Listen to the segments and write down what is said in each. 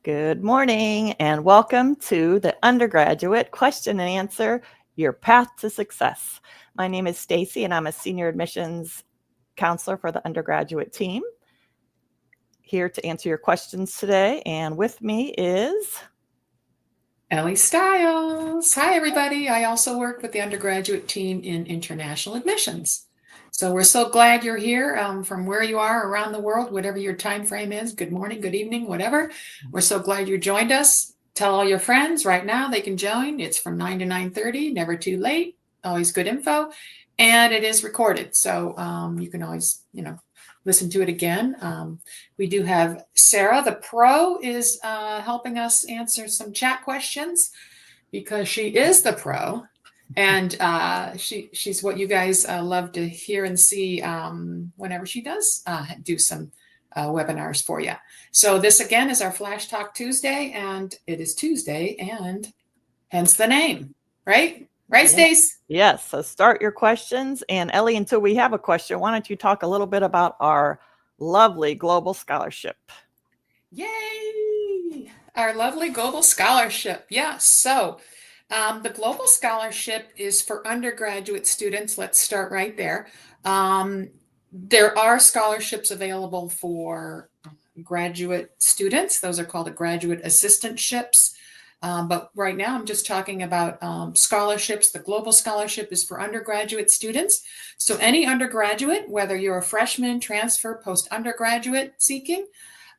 Good morning and welcome to the Undergraduate Question and Answer, Your Path to Success. My name is Stacie and I'm a Senior Admissions Counselor for the undergraduate team. Here to answer your questions today, and with me is Elly Stiles. Hi, everybody. I also work with the undergraduate team in international admissions. So we're so glad you're here from where you are around the world, whatever your time frame is. Good morning, good evening, whatever. We're so glad you joined us. Tell all your friends right now they can join. It's from 9 to 9:30, never too late, always good info. And it is recorded. So you can always, listen to it again. We do have Sarah, the pro, is helping us answer some chat questions because she is the pro. And she's what you guys love to hear and see whenever she does do some webinars for you. So this again is our Flash Talk Tuesday, and it is Tuesday, and hence the name, right? Right, Stace? Yes, so start your questions. And Elly, until we have a question, why don't you talk a little bit about our lovely global scholarship? Yay! Our lovely global scholarship. Yes. So the global scholarship is for undergraduate students. Let's start right there. There are scholarships available for graduate students. Those are called the graduate assistantships. But right now I'm just talking about scholarships. The global scholarship is for undergraduate students. So any undergraduate, whether you're a freshman, transfer, post-undergraduate seeking,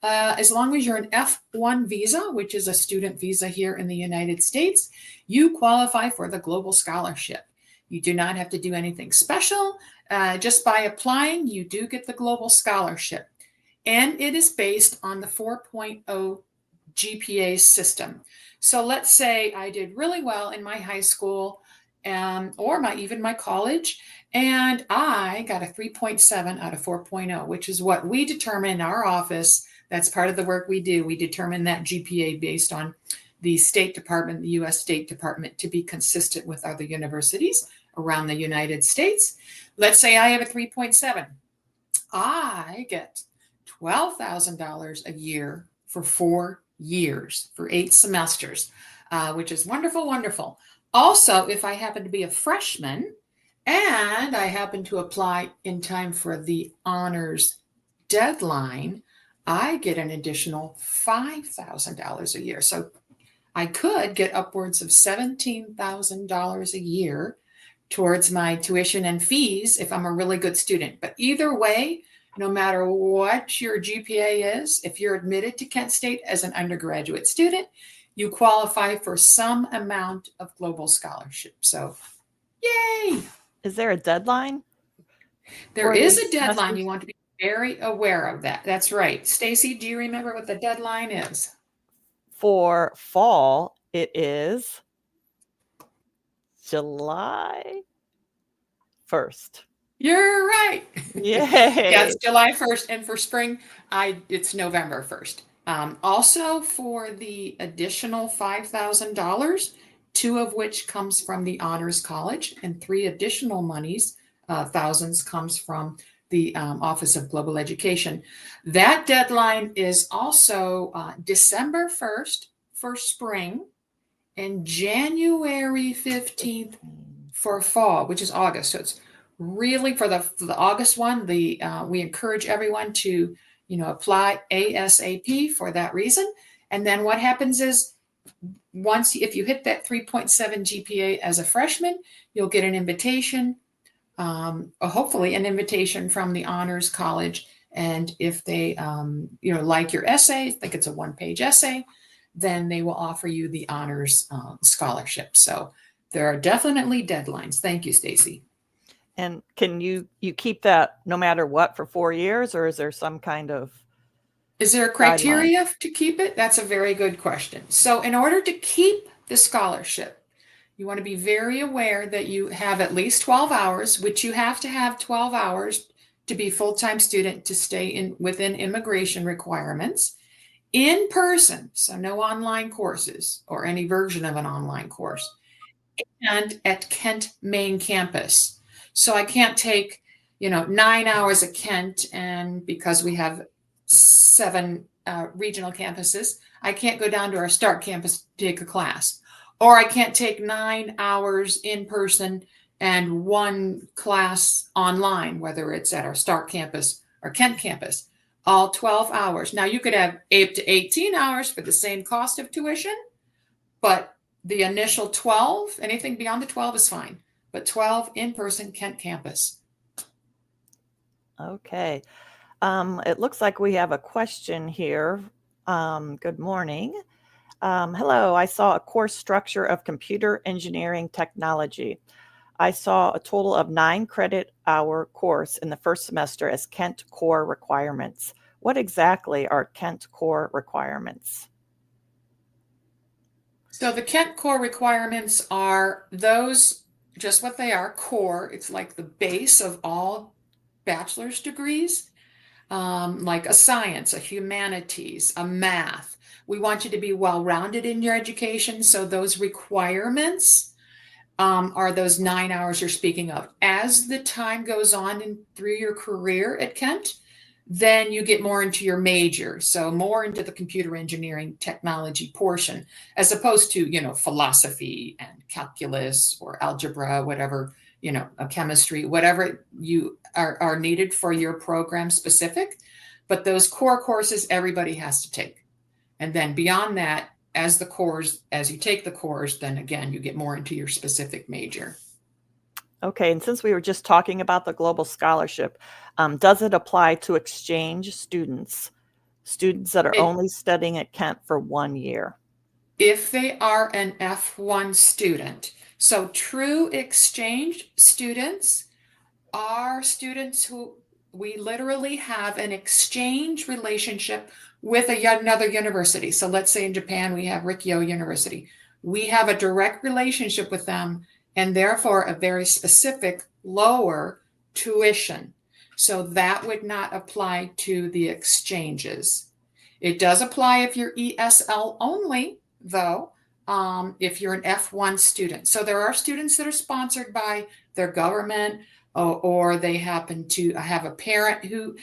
as long as you're an F1 visa, which is a student visa here in the United States, you qualify for the global scholarship. You do not have to do anything special. Just by applying, you do get the global scholarship. And it is based on the 4.0 GPA system. So let's say I did really well in my high school or even my college, and I got a 3.7 out of 4.0, which is what we determine in our office. That's part of the work we do. We determine that GPA based on the State Department, the U.S. State Department, to be consistent with other universities around the United States. Let's say I have a 3.7. I get $12,000 a year for 4 years, for 8 semesters, which is wonderful, wonderful. Also, if I happen to be a freshman and I happen to apply in time for the honors deadline, I get an additional $5,000 a year. So I could get upwards of $17,000 a year towards my tuition and fees if I'm a really good student. But either way, no matter what your GPA is, if you're admitted to Kent State as an undergraduate student, you qualify for some amount of global scholarship. So, yay! Is there a deadline? There is a deadline. You want to be very aware of that. That's right. Stacie, do you remember what the deadline is? For fall, it is July 1st. You're right. Yay. Yeah, it's July 1st. And for spring, it's November 1st. Also, for the additional $5,000, 2 of which comes from the Honors College, and 3 additional thousands comes from the Office of Global Education. That deadline is also December 1st for spring and January 15th for fall, which is August. So it's really for the August one, we encourage everyone to apply ASAP for that reason. And then what happens is if you hit that 3.7 GPA as a freshman, you'll get an invitation, hopefully an invitation from the Honors College. And if they like your essay, think it's a 1-page essay, then they will offer you the honors scholarship. So there are definitely deadlines. Thank you, Stacie. And can you keep that no matter what for 4 years, or is there some kind of Is there a criteria to keep it? That's a very good question. So in order to keep the scholarship, you want to be very aware that you have at least 12 hours, which you have to have 12 hours to be a full-time student to stay within immigration requirements. In person, so no online courses or any version of an online course, and at Kent main campus. So I can't take, 9 hours at Kent, and because we have 7 regional campuses. I can't go down to our Start campus to take a class, or I can't take 9 hours in person and 1 class online, whether it's at our Start campus or Kent campus, all 12 hours. Now you could have 8 to 18 hours for the same cost of tuition, but the initial 12, anything beyond the 12 is fine, but 12 in-person Kent campus. Okay. It looks like we have a question here. Good morning. Hello, I saw a course structure of computer engineering technology. I saw a total of 9 credit hour course in the first semester as Kent core requirements. What exactly are Kent core requirements? So the Kent core requirements are those, just what they are, core. It's like the base of all bachelor's degrees, like a science, a humanities, a math. We want you to be well-rounded in your education. So those requirements are those 9 hours you're speaking of. As the time goes on and through your career at Kent, then you get more into your major, so more into the computer engineering technology portion, as opposed to, philosophy and calculus or algebra, whatever, a chemistry, whatever you are needed for your program specific. But those core courses everybody has to take. And then beyond that, as you take the course, then again, you get more into your specific major. Okay, and since we were just talking about the global scholarship, does it apply to exchange students that are only studying at Kent for 1 year? If they are an F1 student. So true exchange students are students who we literally have an exchange relationship with another university. So let's say in Japan, we have Rikyo University. We have a direct relationship with them and therefore a very specific lower tuition. So that would not apply to the exchanges. It does apply if you're ESL only, though, if you're an F1 student. So there are students that are sponsored by their government, or they happen to have a parent who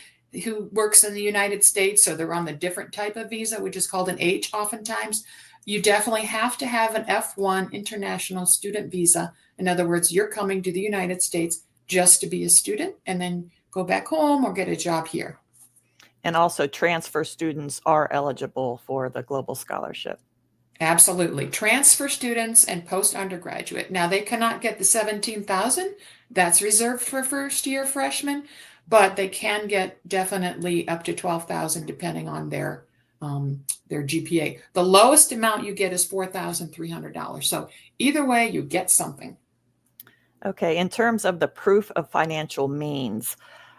works in the United States, so they're on the different type of visa, which is called an H oftentimes. You definitely have to have an F1 international student visa. In other words, you're coming to the United States just to be a student and then go back home or get a job here. And also transfer students are eligible for the global scholarship. Absolutely. Transfer students and post-undergraduate. Now, they cannot get the $17,000. That's reserved for first-year freshmen, but they can get definitely up to $12,000 depending on their GPA. The lowest amount you get is $4,300. So either way, you get something. Okay. In terms of the proof of financial means,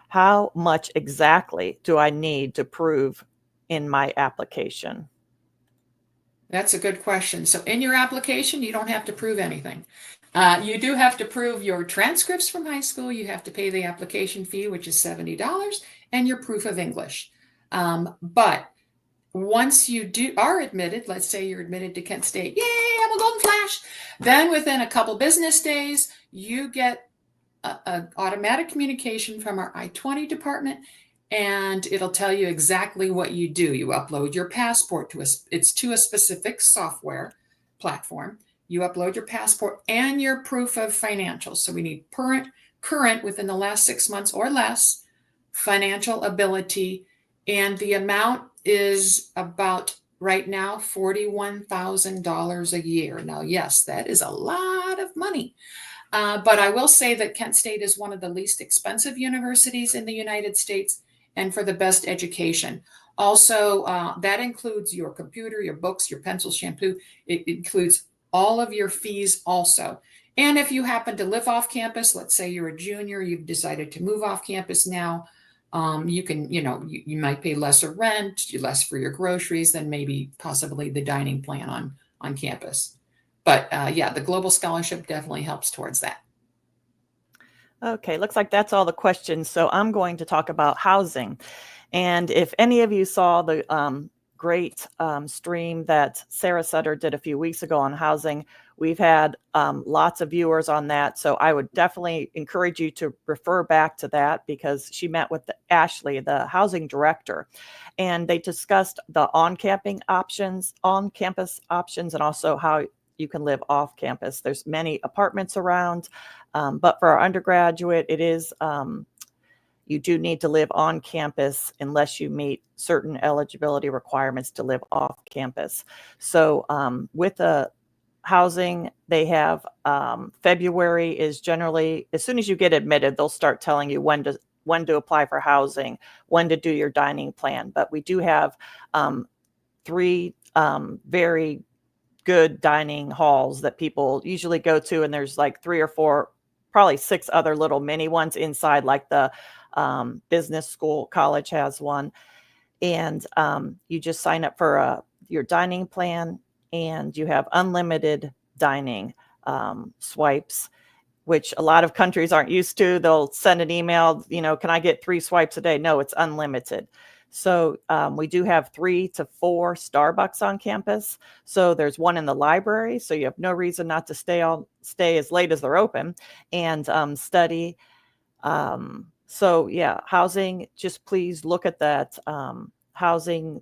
how much exactly do I need to prove in my application? That's a good question. So in your application, you don't have to prove anything. You do have to prove your transcripts from high school. You have to pay the application fee, which is $70, and your proof of English. But once you are admitted, let's say you're admitted to Kent State, yay, I'm a Golden Flash. Then within a couple business days, you get an automatic communication from our I-20 department, and it'll tell you exactly what you do. You upload your passport to a specific software platform. You upload your passport and your proof of financials. So we need current within the last 6 months or less financial ability, and the amount is about right now $41,000 a year. Now, yes, that is a lot of money. But I will say that Kent State is one of the least expensive universities in the United States and for the best education. Also, that includes your computer, your books, your pencil, shampoo. It includes all of your fees also. And if you happen to live off campus, let's say you're a junior, you've decided to move off campus now, you can, you might pay lesser rent, less for your groceries than maybe possibly the dining plan on campus. But yeah, the global scholarship definitely helps towards that. Okay, looks like that's all the questions. So I'm going to talk about housing. And if any of you saw the great stream that Sarah Sutter did a few weeks ago on housing. We've had lots of viewers on that. So I would definitely encourage you to refer back to that, because she met with Ashley, the housing director, and they discussed the on-campus options, and also how you can live off campus. There's many apartments around, but for our undergraduate, it is, you do need to live on campus unless you meet certain eligibility requirements to live off campus. So with the housing, they have February is generally, as soon as you get admitted, they'll start telling you when to apply for housing, when to do your dining plan. But we do have 3 very good dining halls that people usually go to, and there's like 3 or 4, probably 6 other little mini ones inside, like the business school college has one. And you just sign up for your dining plan, and you have unlimited dining swipes, which a lot of countries aren't used to. They'll send an email, can I get 3 swipes a day? No, it's unlimited. So we do have 3 to 4 Starbucks on campus. So there's one in the library, so you have no reason not to stay as late as they're open and study. So yeah, housing, just please look at that housing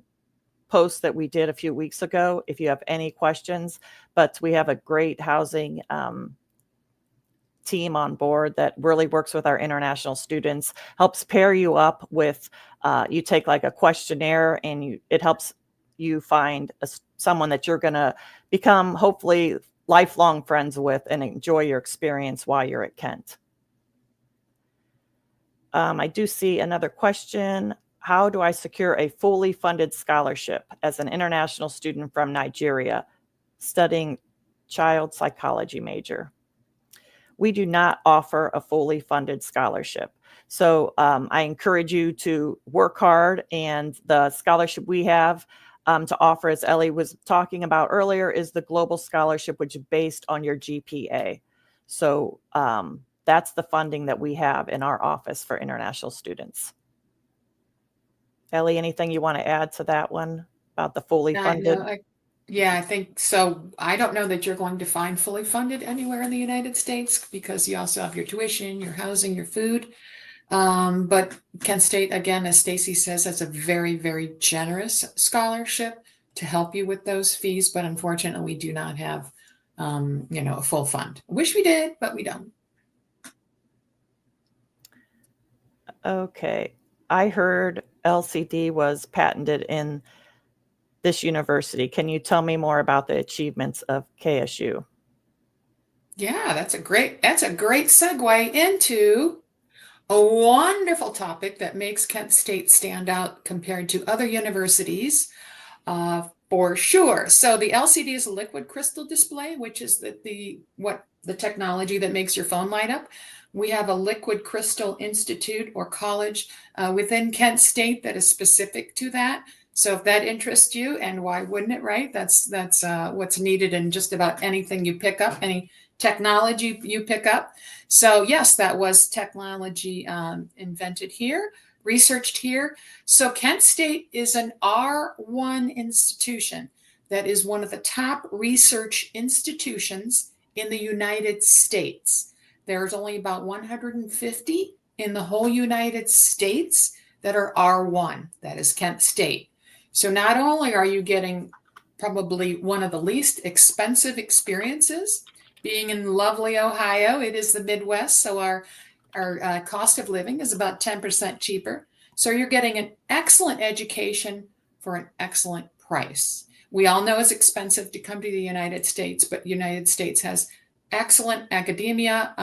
post that we did a few weeks ago if you have any questions. But we have a great housing team on board that really works with our international students, helps pair you up with, you take like a questionnaire, and it helps you find someone that you're going to become hopefully lifelong friends with and enjoy your experience while you're at Kent. I do see another question. How do I secure a fully funded scholarship as an international student from Nigeria studying child psychology major? We do not offer a fully funded scholarship. So I encourage you to work hard, and the scholarship we have to offer, as Elly was talking about earlier, is the global scholarship, which is based on your GPA. So that's the funding that we have in our office for international students. Elly, anything you want to add to that one about the fully funded? Yeah, I think so. I don't know that you're going to find fully funded anywhere in the United States, because you also have your tuition, your housing, your food. But Kent State, again, as Stacie says, has a very, very generous scholarship to help you with those fees. But unfortunately, we do not have, a full fund. Wish we did, but we don't. Okay. I heard LCD was patented in this university. Can you tell me more about the achievements of KSU? Yeah, that's a great segue into a wonderful topic that makes Kent State stand out compared to other universities, for sure. So the LCD is a liquid crystal display, which is the technology that makes your phone light up. We have a liquid crystal institute or college within Kent State that is specific to that. So if that interests you, and why wouldn't it, right? That's what's needed in just about anything you pick up, any technology you pick up. So yes, that was technology invented here, researched here. So Kent State is an R1 institution that is one of the top research institutions in the United States. There's only about 150 in the whole United States that are R1. That is Kent State. So not only are you getting probably one of the least expensive experiences, being in lovely Ohio, it is the Midwest, so our cost of living is about 10% cheaper. So you're getting an excellent education for an excellent price. We all know it's expensive to come to the United States, but the United States has excellent academia,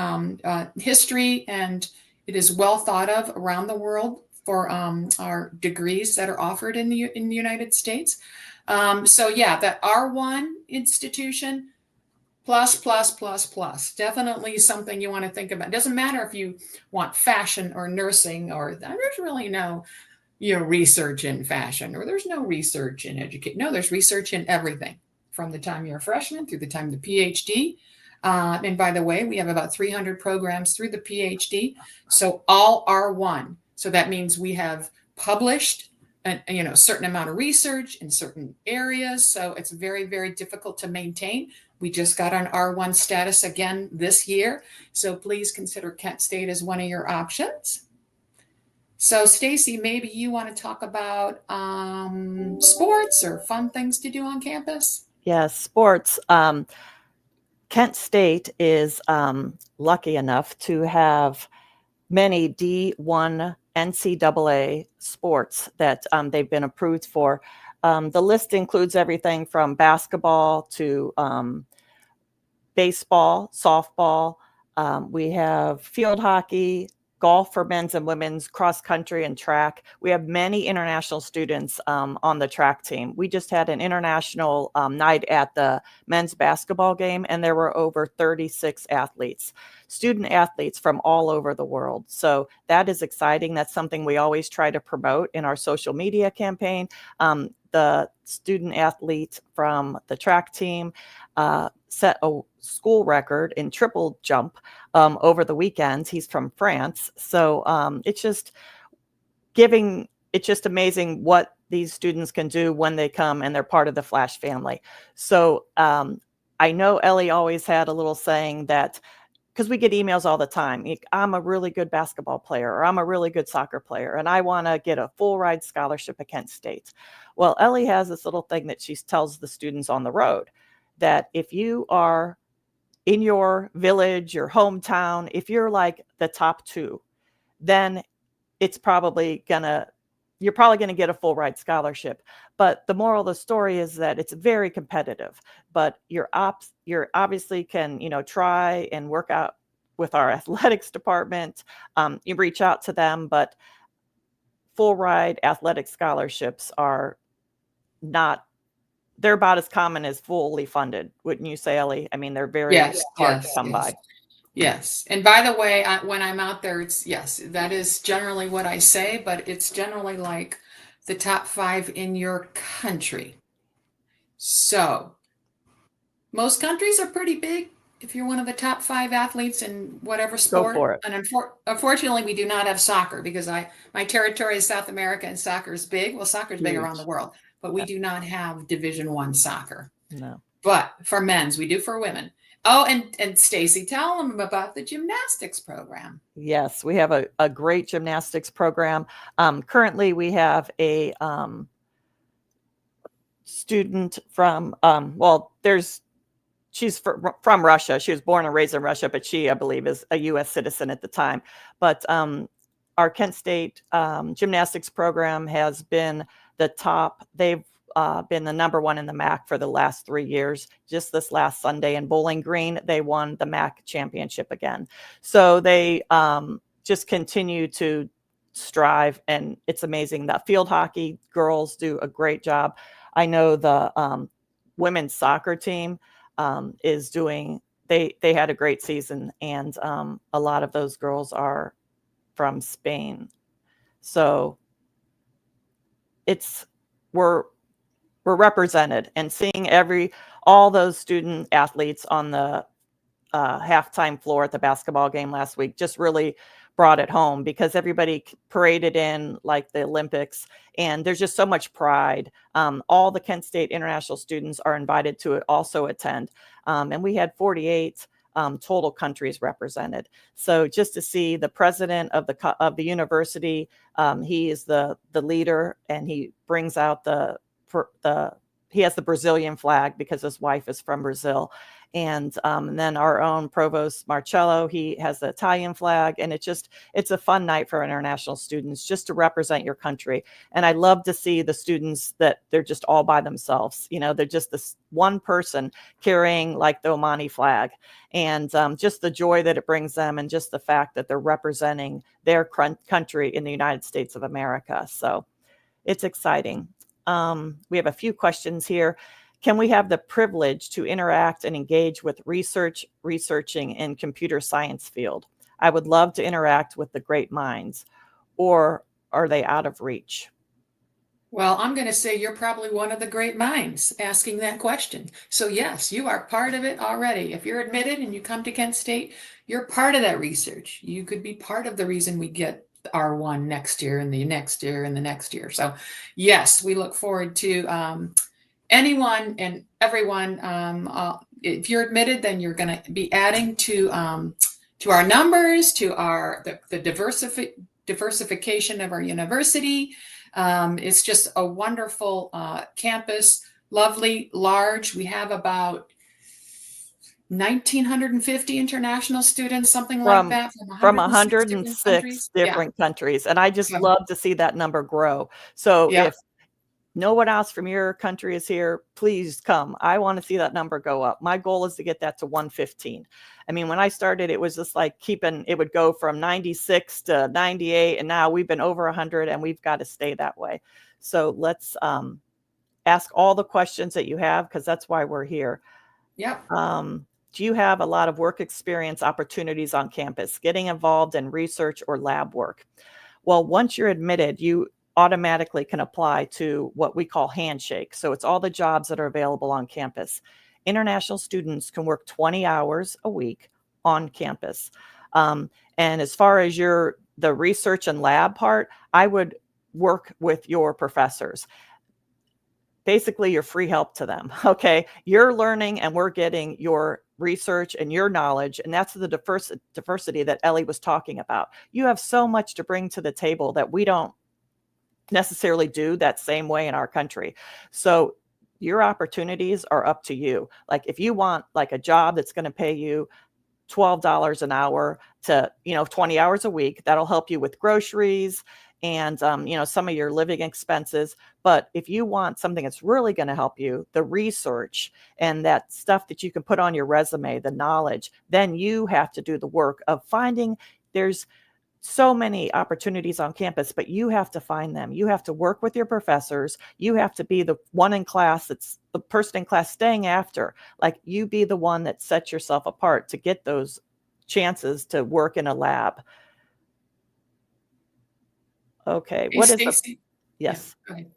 history, and it is well thought of around the world for our degrees that are offered in the United States. So yeah, that R1 institution, plus. Definitely something you want to think about. It doesn't matter if you want fashion or nursing, or there's really no research in fashion, or there's no research in education. No, there's research in everything from the time you're a freshman through the time the PhD. And by the way, we have about 300 programs through the PhD. So all R1. So that means we have published a certain amount of research in certain areas. So it's very, very difficult to maintain. We just got an R1 status again this year. So please consider Kent State as one of your options. So Stacie, maybe you want to talk about sports or fun things to do on campus? Yes, sports. Kent State is lucky enough to have many D1 NCAA sports that they've been approved for. The list includes everything from basketball to baseball, softball. We have field hockey, golf for men's and women's, cross country, and track. We have many international students on the track team. We just had an international night at the men's basketball game, and there were over 36 athletes, student athletes from all over the world. So that is exciting. That's something we always try to promote in our social media campaign. The student athlete from the track team set a school record in triple jump over the weekend. He's from France. So it's just amazing what these students can do when they come and they're part of the Flash family. So I know Elly always had a little saying that, because we get emails all the time. I'm a really good basketball player, or I'm a really good soccer player, and I want to get a full ride scholarship at Kent State. Well, Elly has this little thing that she tells the students on the road, that if you are in your village, your hometown, if you're like the top two, then you're probably going to get a full ride scholarship. But the moral of the story is that it's very competitive, but you're obviously can, try and work out with our athletics department. You reach out to them, but full ride athletic scholarships they're about as common as fully funded. Wouldn't you say, Elly? I mean, they're very hard to come by. Yes. And by the way, when I'm out there, that is generally what I say, but it's generally like the top 5 in your country. So most countries are pretty big if you're one of the top 5 athletes in whatever sport. Go for it. And unfortunately, we do not have soccer, because my territory is South America, and soccer is big. Well, soccer is big around the world, but we do not have Division I soccer. No. But for men's, we do for women. Oh, and Stacie, tell them about the gymnastics program. Yes, we have a great gymnastics program. Currently, we have a student from, she's from Russia. She was born and raised in Russia, but she, I believe, is a U.S. citizen at the time. But our Kent State gymnastics program has been the top. They've been the number 1 in the MAC for the last 3 years. Just this last Sunday in Bowling Green, they won the MAC championship again. So they just continue to strive, and it's amazing. The field hockey girls do a great job. I know the women's soccer team is doing, they had a great season, and a lot of those girls are from Spain. So we're represented, and seeing all those student athletes on the halftime floor at the basketball game last week just really brought it home, because everybody paraded in like the Olympics, and there's just so much pride. All the Kent State international students are invited to also attend, and we had 48 total countries represented. So just to see the president of the university, he is the leader, and he brings out he has the Brazilian flag because his wife is from Brazil. And then our own Provost Marcello, he has the Italian flag. And it's a fun night for international students just to represent your country. And I love to see the students that they're just all by themselves. They're just this one person carrying like the Omani flag, and just the joy that it brings them, and just the fact that they're representing their country in the United States of America. So it's exciting. We have a few questions here. Can we have the privilege to interact and engage with researching in computer science field? I would love to interact with the great minds, or are they out of reach? Well, I'm going to say you're probably one of the great minds asking that question. So yes, you are part of it already. If you're admitted and you come to Kent State, you're part of that research. You could be part of the reason we get R1 next year and the next year and the next year. So yes, we look forward to anyone and everyone. If you're admitted, then you're going to be adding to our numbers, to the diversification of our university. It's just a wonderful campus, lovely, large. We have about 1,950 international students, something like that, from 106 different 106 countries. different countries. And I just So, love to see that number grow. So yeah. if no one else from your country is here, please come. I want to see that number go up. My goal is to get that to 115. I mean, when I started, it was just like it would go from 96 to 98, and now we've been over 100, and we've got to stay that way. So let's ask all the questions that you have, because that's why we're here. Yeah. Do you have a lot of work experience opportunities on campus, getting involved in research or lab work? Well, once you're admitted, you automatically can apply to what we call Handshake. So it's all the jobs that are available on campus. International students can work 20 hours a week on campus. And as far as the research and lab part, I would work with your professors. Basically, you're free help to them. Okay. You're learning and we're getting your research and your knowledge. And that's the diversity that Elly was talking about. You have so much to bring to the table that we don't necessarily do that same way in our country. So your opportunities are up to you. Like if you want like a job that's going to pay you $12 an hour to, 20 hours a week, that'll help you with groceries and, some of your living expenses. But if you want something that's really going to help you, the research and that stuff that you can put on your resume, the knowledge, then you have to do the work of finding. There's so many opportunities on campus, but you have to find them. You have to work with your professors. You have to be the one in class that's the person in class staying after. Like you be the one that sets yourself apart to get those chances to work in a lab. Okay. Hey, What is Stacie. yes. Yeah, go ahead.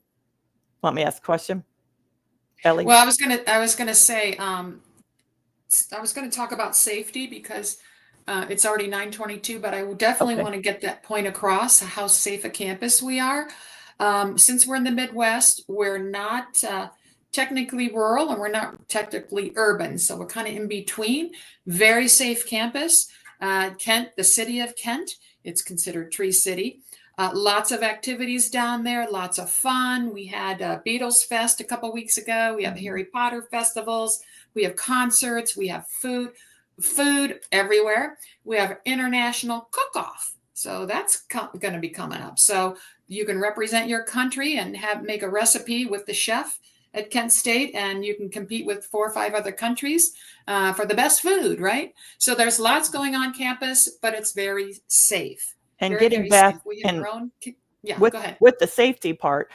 Want me to ask a question? Elly? Well, I was gonna say, I was gonna talk about safety because it's already 9:22, but I definitely Okay. want to get that point across how safe a campus we are. Since we're in the Midwest, we're not technically rural and we're not technically urban, so we're kind of in between. Very safe campus. Kent, the city of Kent, it's considered Tree City. Lots of activities down there, lots of fun. We had Beatles Fest a couple weeks ago. We have Harry Potter festivals. We have concerts. We have food everywhere. We have international cook-off. So that's going to be coming up. So you can represent your country and make a recipe with the chef at Kent State, and you can compete with 4 or 5 other countries for the best food, right? So there's lots going on campus, but it's very safe. And Very, getting very back safe. We have and our own. Yeah, with, go ahead. with the safety part,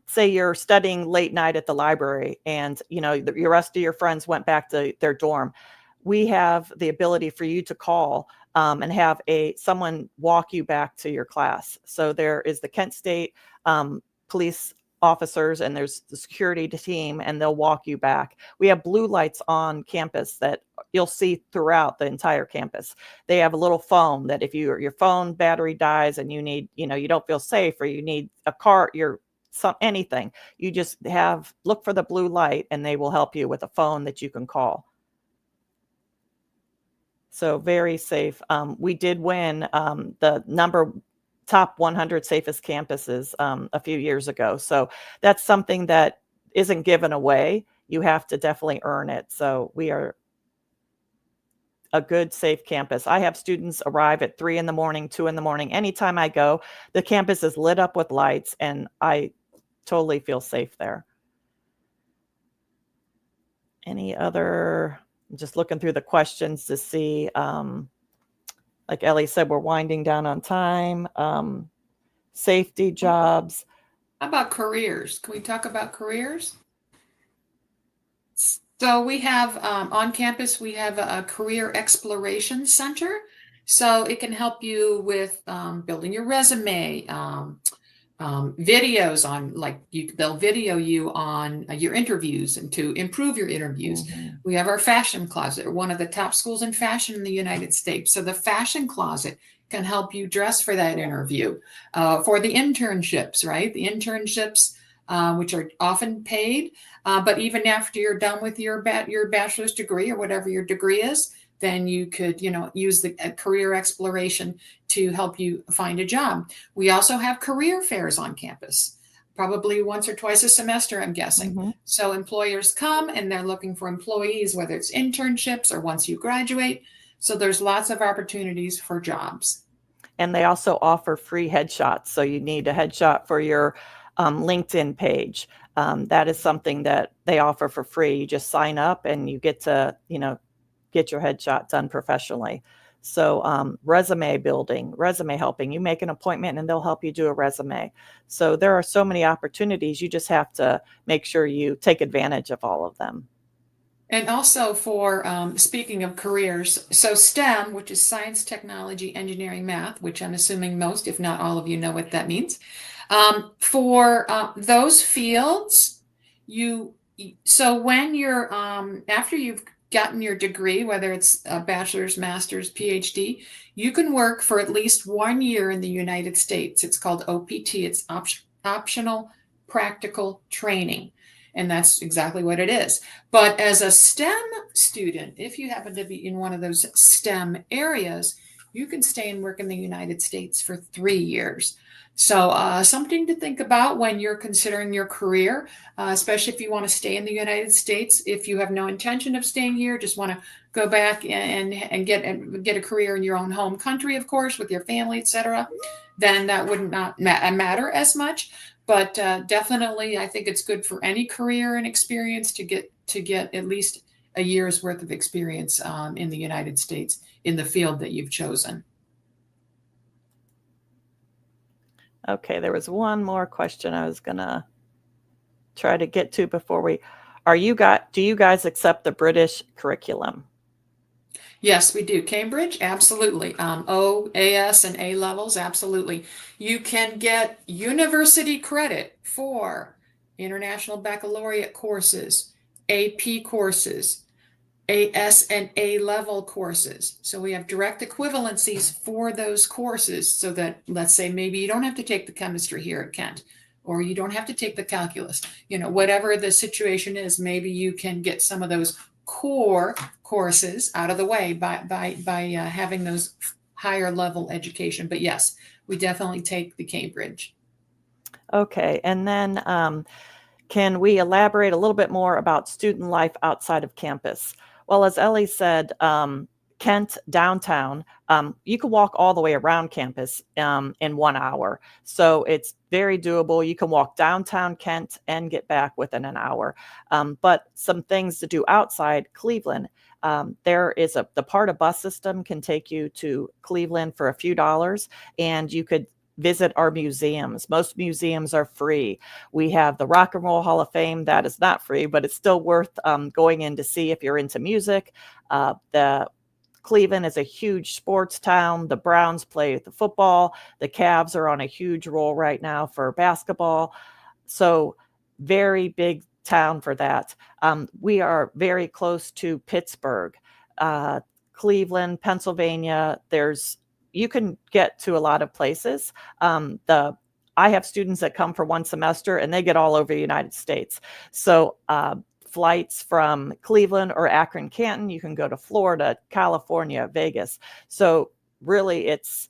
say you're studying late night at the library and, your rest of your friends went back to their dorm. We have the ability for you to call and have someone walk you back to your class. So there is the Kent State police officers and there's the security team and they'll walk you back. We have blue lights on campus that you'll see throughout the entire campus. They have a little phone that if your phone battery dies and you need, you don't feel safe or you need a car, anything, you just look for the blue light and they will help you with a phone that you can call. So very safe. We did win the top 100 safest campuses a few years ago. So that's something that isn't given away. You have to definitely earn it. So we are a good, safe campus. I have students arrive at 3 a.m, 2 a.m. Anytime I go, the campus is lit up with lights and I totally feel safe there. Any other? I'm just looking through the questions to see, like Elly said, we're winding down on time. Safety jobs. How about careers? Can we talk about careers? So we have on campus, we have a career exploration center. So it can help you with building your resume, videos on they'll video you on your interviews and to improve your interviews. Mm-hmm. We have our fashion closet, one of the top schools in fashion in the United States. So the fashion closet can help you dress for that interview. For the internships, right? The internships, which are often paid, but even after you're done with your bachelor's degree or whatever your degree is, then you could, use the career exploration to help you find a job. We also have career fairs on campus, probably once or twice a semester, I'm guessing. Mm-hmm. So employers come and they're looking for employees, whether it's internships or once you graduate. So there's lots of opportunities for jobs. And they also offer free headshots. So you need a headshot for your LinkedIn page. That is something that they offer for free. You just sign up and you get to, get your headshot done professionally. So resume building, resume helping. You make an appointment and they'll help you do a resume. So there are so many opportunities. You just have to make sure you take advantage of all of them. And also for, speaking of careers, so STEM, which is science, technology, engineering, math, which I'm assuming most, if not all of you know what that means. For those fields, so when you're, after you've gotten your degree, whether it's a bachelor's, master's, PhD, you can work for at least 1 year in the United States. It's called OPT. It's optional practical training. And that's exactly what it is. But as a STEM student, if you happen to be in one of those STEM areas, you can stay and work in the United States for 3 years. So something to think about when you're considering your career, especially if you want to stay in the United States. If you have no intention of staying here, just want to go back and get a career in your own home country, of course, with your family, etc., then that would not matter as much. But definitely, I think it's good for any career and experience to get at least a year's worth of experience in the United States in the field that you've chosen. Okay, there was one more question I was gonna try to get to before we. Do you guys accept the British curriculum? Yes, we do. Cambridge, absolutely. O, AS, and A levels, absolutely. You can get university credit for international baccalaureate courses, AP courses, AS and A level courses. So we have direct equivalencies for those courses so that, let's say, maybe you don't have to take the chemistry here at Kent, or you don't have to take the calculus. Whatever the situation is, maybe you can get some of those core courses out of the way by having those higher level education. But yes, we definitely take the Cambridge. Okay, and then can we elaborate a little bit more about student life outside of campus? Well, as Elly said, Kent downtown, you can walk all the way around campus in 1 hour. So it's very doable. You can walk downtown Kent and get back within an hour. But some things to do outside Cleveland. There is the PARTA bus system can take you to Cleveland for a few dollars, and you could visit our museums. Most museums are free. We have the Rock and Roll Hall of Fame. That is not free, but it's still worth going in to see if you're into music. The Cleveland is a huge sports town. The Browns play the football. The Cavs are on a huge roll right now for basketball. So very big town for that. We are very close to Pittsburgh, Cleveland, Pennsylvania. You can get to a lot of places. I have students that come for 1 semester and they get all over the United States. So flights from Cleveland or Akron, Canton, you can go to Florida, California, Vegas. So really it's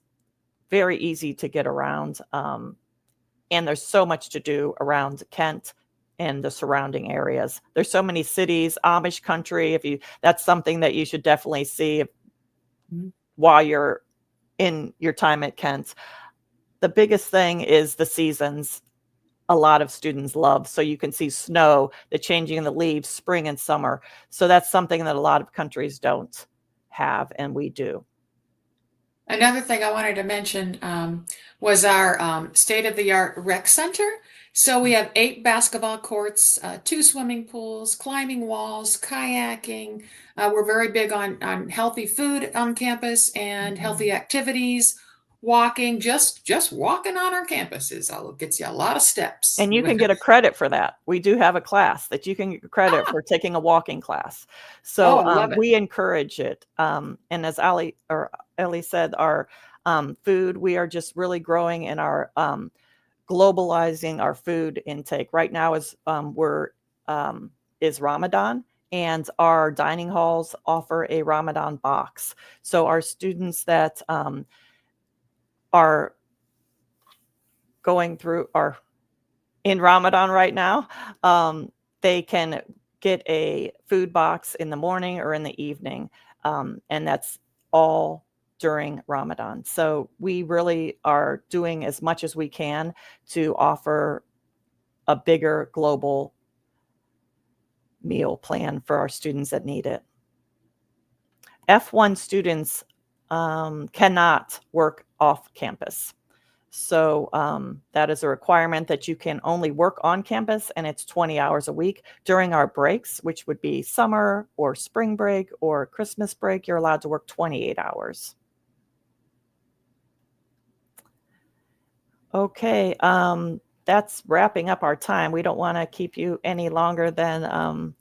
very easy to get around. And there's so much to do around Kent and the surrounding areas. There's so many cities, Amish country. That's something that you should definitely see while you're in your time at Kent. The biggest thing is the seasons. A lot of students love. So you can see snow, the changing of the leaves, spring and summer. So that's something that a lot of countries don't have, and we do. Another thing I wanted to mention was our state-of-the-art rec center. So we have 8 basketball courts, 2 swimming pools, climbing walls, kayaking. We're very big on healthy food on campus and healthy activities. Walking, just walking on our campuses gets you a lot of steps. And you can get a credit for that. We do have a class that you can get credit for taking a walking class. So I love it. we encourage it. And as Elly said, our food. We are just really growing in our globalizing our food intake. Right now is is Ramadan, and our dining halls offer a Ramadan box. So our students that are going through are in Ramadan right now, they can get a food box in the morning or in the evening, and that's all during Ramadan. So we really are doing as much as we can to offer a bigger global meal plan for our students that need it. F1 students cannot work off campus. So that is a requirement that you can only work on campus, and it's 20 hours a week. During our breaks, which would be summer or spring break or Christmas break, you're allowed to work 28 hours. Okay, that's wrapping up our time. We don't want to keep you any longer than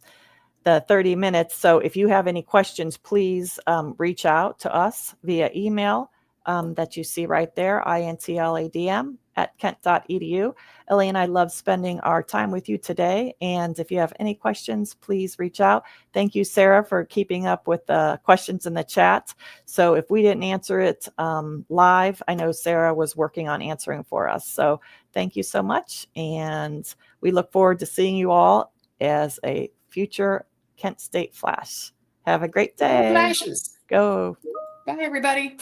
the 30 minutes. So if you have any questions, please reach out to us via email that you see right there, intladm@kent.edu. Elly and I love spending our time with you today. And if you have any questions, please reach out. Thank you, Sarah, for keeping up with the questions in the chat. So if we didn't answer it live, I know Sarah was working on answering for us. So thank you so much. And we look forward to seeing you all as a future Kent State Flash. Have a great day. Flashes. Go. Bye, everybody.